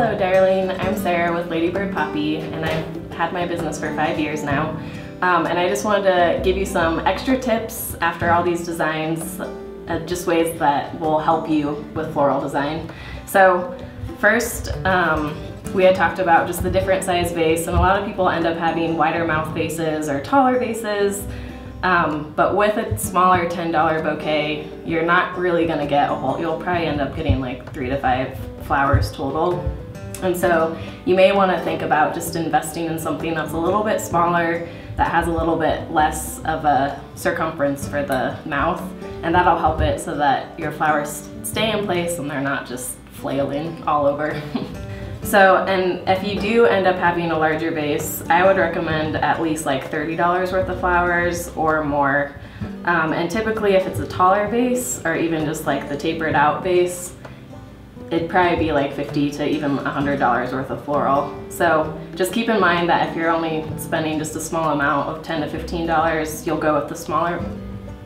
Hello darling, I'm Sarah with Ladybird Poppy, and I've had my business for 5 years now. And I just wanted to give you some extra tips after all these designs, just ways that will help you with floral design. So first, we had talked about just the different size vase, and a lot of people end up having wider mouth vases or taller vases. But with a smaller $10 bouquet, you're not really gonna get a whole, you'll probably end up getting like 3 to 5 flowers total. And so you may wanna think about just investing in something that's a little bit smaller, that has a little bit less of a circumference for the mouth, and that'll help it so that your flowers stay in place and they're not just flailing all over. So, and if you do end up having a larger vase, I would recommend at least like $30 worth of flowers or more. And typically if it's a taller vase, or even just like the tapered out vase, it'd probably be like $50 to even $100 worth of floral. So just keep in mind that if you're only spending just a small amount of $10 to $15, you'll go with the smaller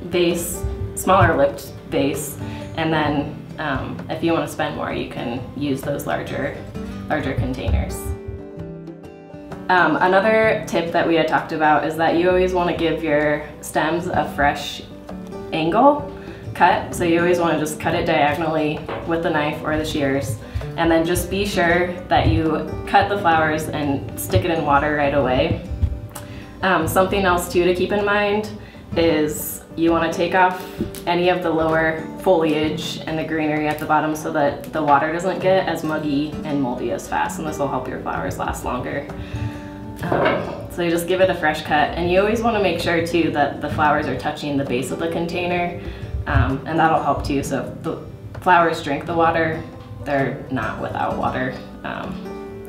vase, smaller lipped vase, and then if you want to spend more, you can use those larger containers. Another tip that we had talked about is that you always want to give your stems a fresh angle cut. So you always want to just cut it diagonally with the knife or the shears, and then just be sure that you cut the flowers and stick it in water right away. Something else too to keep in mind is you want to take off any of the lower foliage and the greenery at the bottom so that the water doesn't get as muggy and moldy as fast, and this will help your flowers last longer. So you just give it a fresh cut, and you always want to make sure too that the flowers are touching the base of the container, and that'll help too. So if the flowers drink the water, they're not without water,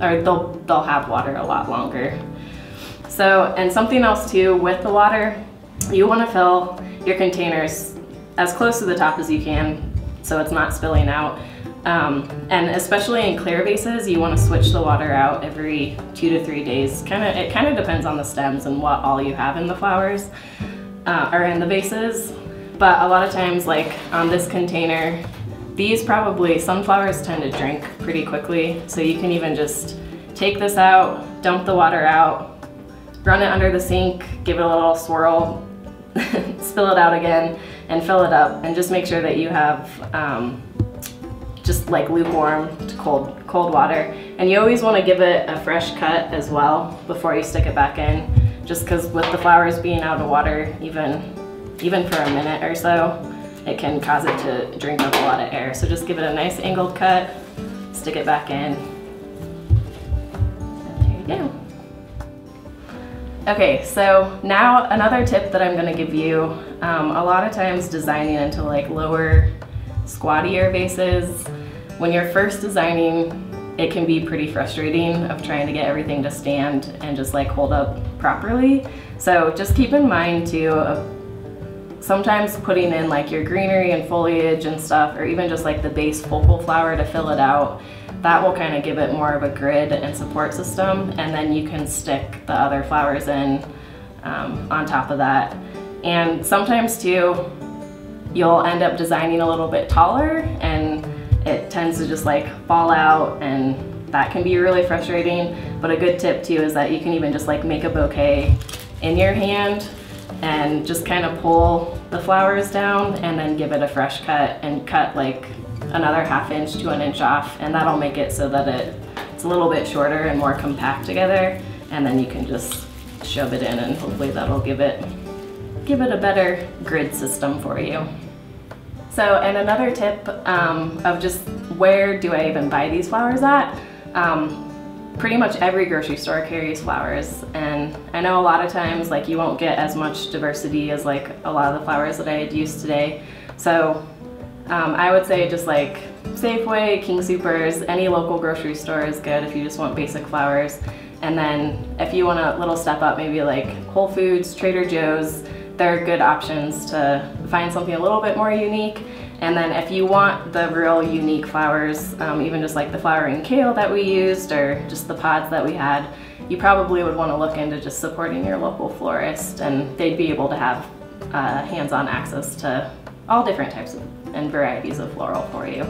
or they'll have water a lot longer. So, and something else too with the water, you want to fill your containers as close to the top as you can so it's not spilling out. And especially in clear vases, you want to switch the water out every 2 to 3 days. It kind of depends on the stems and what all you have in the flowers or in the vases. But a lot of times, like on this container, sunflowers tend to drink pretty quickly. So you can even just take this out, dump the water out, run it under the sink, give it a little swirl, spill it out again, and fill it up, and just make sure that you have just like lukewarm to cold water. And you always want to give it a fresh cut as well before you stick it back in, just because with the flowers being out of water, even for a minute or so, it can cause it to drink up a lot of air. So just give it a nice angled cut, stick it back in, and there you go. Okay, so now another tip that I'm gonna give you, a lot of times designing into like lower, squattier vases, when you're first designing, it can be pretty frustrating of trying to get everything to stand and just like hold up properly. So just keep in mind too, sometimes putting in like your greenery and foliage and stuff, or even just like the base focal flower to fill it out, that will kind of give it more of a grid and support system, and then you can stick the other flowers in on top of that. And sometimes too, you'll end up designing a little bit taller and it tends to just like fall out, and that can be really frustrating. But a good tip too is that you can even just like make a bouquet in your hand and just kind of pull the flowers down and then give it a fresh cut and cut like another ½ inch to 1 inch off, and that'll make it so that it's a little bit shorter and more compact together, and then you can just shove it in, and hopefully that'll give it a better grid system for you. So, and another tip of just where do I even buy these flowers at? Pretty much every grocery store carries flowers, and I know a lot of times like you won't get as much diversity as like a lot of the flowers that I had used today. So I would say just like Safeway, King Soopers, any local grocery store is good if you just want basic flowers. And then if you want a little step up, maybe like Whole Foods, Trader Joe's, they're good options to find something a little bit more unique. And then if you want the real unique flowers, even just like the flowering kale that we used or just the pods that we had, you probably would want to look into just supporting your local florist, and they'd be able to have hands-on access to all different types of and varieties of floral for you.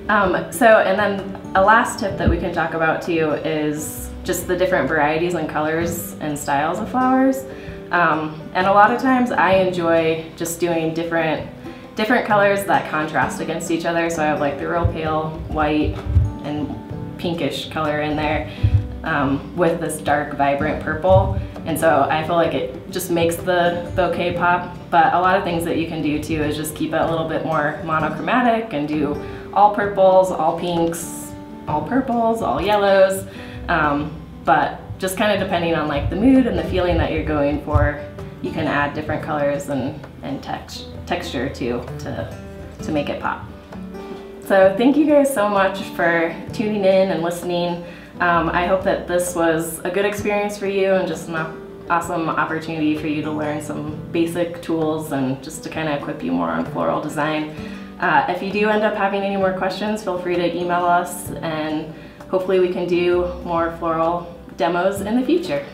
And then a last tip that we can talk about too is just the different varieties and colors and styles of flowers. And a lot of times I enjoy just doing different colors that contrast against each other. So I have like the real pale white and pinkish color in there with this dark vibrant purple. And so I feel like it just makes the bouquet pop. But a lot of things that you can do too is just keep it a little bit more monochromatic and do all purples, all pinks, all purples, all yellows. But just kind of depending on like the mood and the feeling that you're going for, you can add different colors and texture too to make it pop. So thank you guys so much for tuning in and listening. I hope that this was a good experience for you and just an awesome opportunity for you to learn some basic tools and just to kind of equip you more on floral design. If you do end up having any more questions, feel free to email us, and hopefully we can do more floral demos in the future.